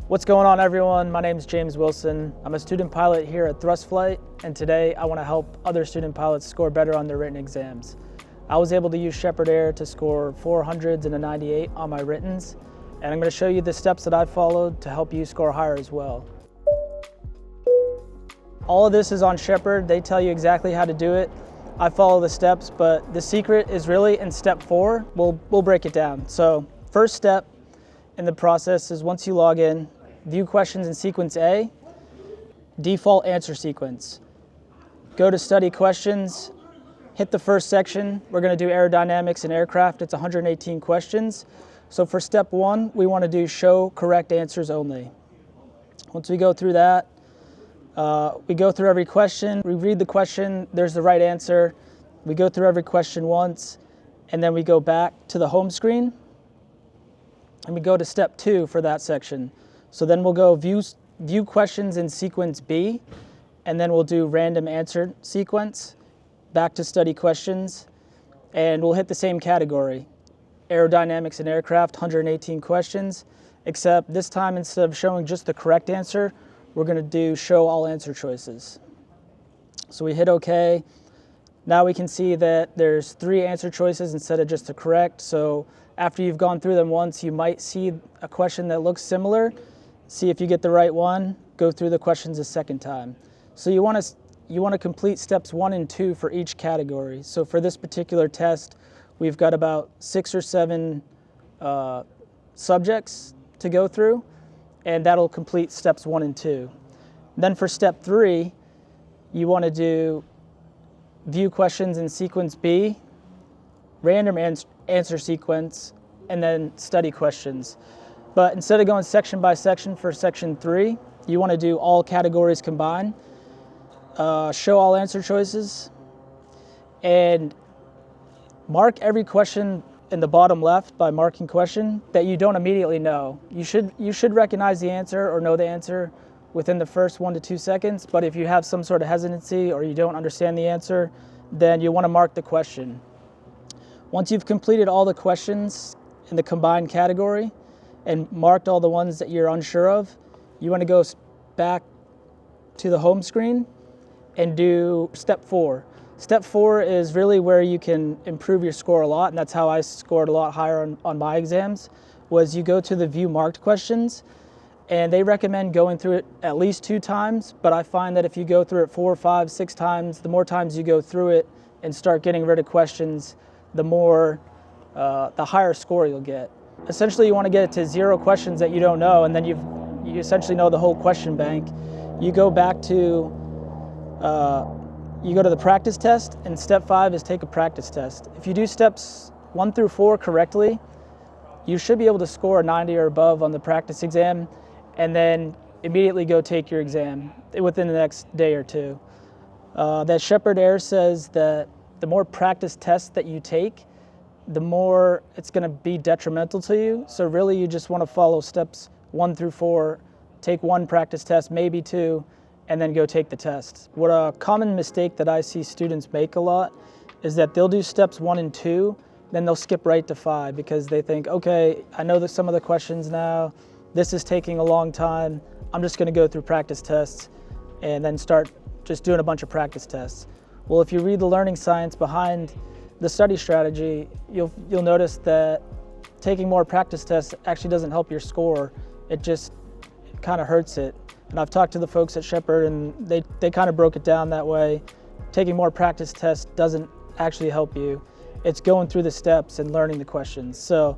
What's going on, everyone? My name is James Wilson. I'm a student pilot here at Thrust Flight, and today I want to help other student pilots score better on their written exams. I was able to use Shepherd Air to score 400s and a 98 on my writtens, and I'm going to show you the steps that I followed to help you score higher as well. All of this is on Shepherd. They tell you exactly how to do it. I follow the steps, but the secret is really in step 4. We'll break it down. So first step in the process is once you log in, view questions in sequence A, default answer sequence. Go to study questions, hit the first section. We're going to do aerodynamics and aircraft. It's 118 questions. So for step 1, we want to do show correct answers only. Once we go through that, we go through every question. We read the question, there's the right answer. We go through every question once, and then we go back to the home screen, and we go to step 2 for that section. So then we'll go view questions in sequence B, and then we'll do random answer sequence, back to study questions, and we'll hit the same category, aerodynamics and aircraft, 118 questions, except this time instead of showing just the correct answer, we're going to do show all answer choices. So we hit OK. Now we can see that there's 3 answer choices instead of just the correct. So after you've gone through them once, you might see a question that looks similar. See if you get the right one. Go through the questions a second time. So you want to complete steps 1 and 2 for each category. So for this particular test, we've got about 6 or 7 subjects to go through, and that'll complete steps 1 and 2. Then for step 3, you want to do view questions in sequence B, random answer sequence, and then study questions. But instead of going section by section for section 3, you want to do all categories combined, show all answer choices, and mark every question in the bottom left by marking question that you don't immediately know. You should recognize the answer or know the answer within the first 1 to 2 seconds, but if you have some sort of hesitancy or you don't understand the answer, then you want to mark the question. Once you've completed all the questions in the combined category and marked all the ones that you're unsure of, you want to go back to the home screen and do step 4. Step 4 is really where you can improve your score a lot, and that's how I scored a lot higher on my exams, was you go to the view marked questions, and they recommend going through it at least 2 times, but I find that if you go through it 4, 5, 6 times, the more times you go through it and start getting rid of questions, the higher score you'll get. Essentially, you want to get it to 0 questions that you don't know, and then you essentially know the whole question bank. You go back to you go to the practice test, and step 5 is take a practice test. If you do steps 1 through 4 correctly, you should be able to score a 90 or above on the practice exam, and then immediately go take your exam within the next day or 2. That Shepherd Air says that the more practice tests that you take, the more it's going to be detrimental to you. So really you just want to follow steps 1 through 4, take 1 practice test, maybe 2, and then go take the test. What a common mistake that I see students make a lot is that they'll do steps 1 and 2, then they'll skip right to 5 because they think, okay, I know some of the questions now, this is taking a long time, I'm just going to go through practice tests and then start just doing a bunch of practice tests. Well, if you read the learning science behind the study strategy, you'll notice that taking more practice tests actually doesn't help your score. It just kind of hurts it. And I've talked to the folks at Shepherd, and they kind of broke it down that way. Taking more practice tests doesn't actually help you. It's going through the steps and learning the questions. So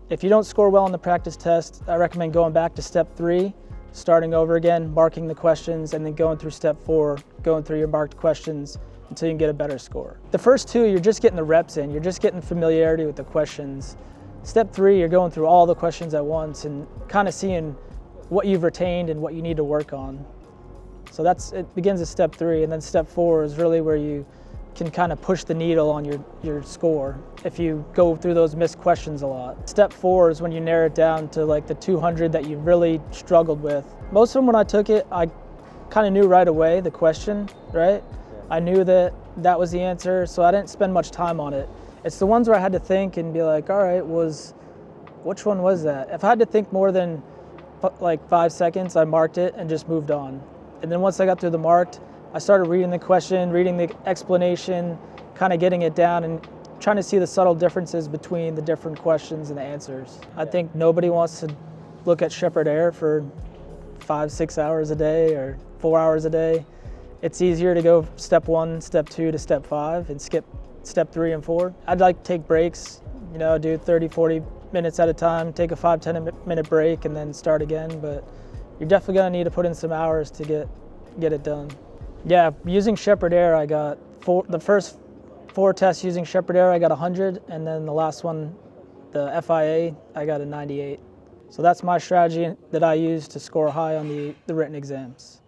if you don't score well on the practice test, I recommend going back to step 3, starting over again, marking the questions, and then going through step 4, going through your marked questions until you can get a better score. The first 2, you're just getting the reps in. You're just getting familiarity with the questions. Step 3, you're going through all the questions at once and kind of seeing what you've retained and what you need to work on. So it begins at step 3, and then step 4 is really where you can kind of push the needle on your score if you go through those missed questions a lot. Step 4 is when you narrow it down to like the 200 that you really struggled with. Most of them, when I took it, I kind of knew right away the question, right? I knew that was the answer, so I didn't spend much time on it. It's the ones where I had to think and be like, all right, which one was that? If I had to think more than like 5 seconds, I marked it and just moved on. And then once I got through the marked, I started reading the question, reading the explanation, kind of getting it down and trying to see the subtle differences between the different questions and the answers. I think nobody wants to look at Shepherd Air for 5-6 hours a day or 4 hours a day. It's easier to go step 1, step 2 to step 5 and skip step 3 and 4. I'd like to take breaks, do 30-40 minutes at a time, take a 5-10 minute break and then start again, but you're definitely gonna need to put in some hours to get it done. Yeah, using Shepherd Air, I got the first 4 tests using Shepherd Air, I got 100, and then the last one, the FAA, I got a 98. So that's my strategy that I use to score high on the written exams.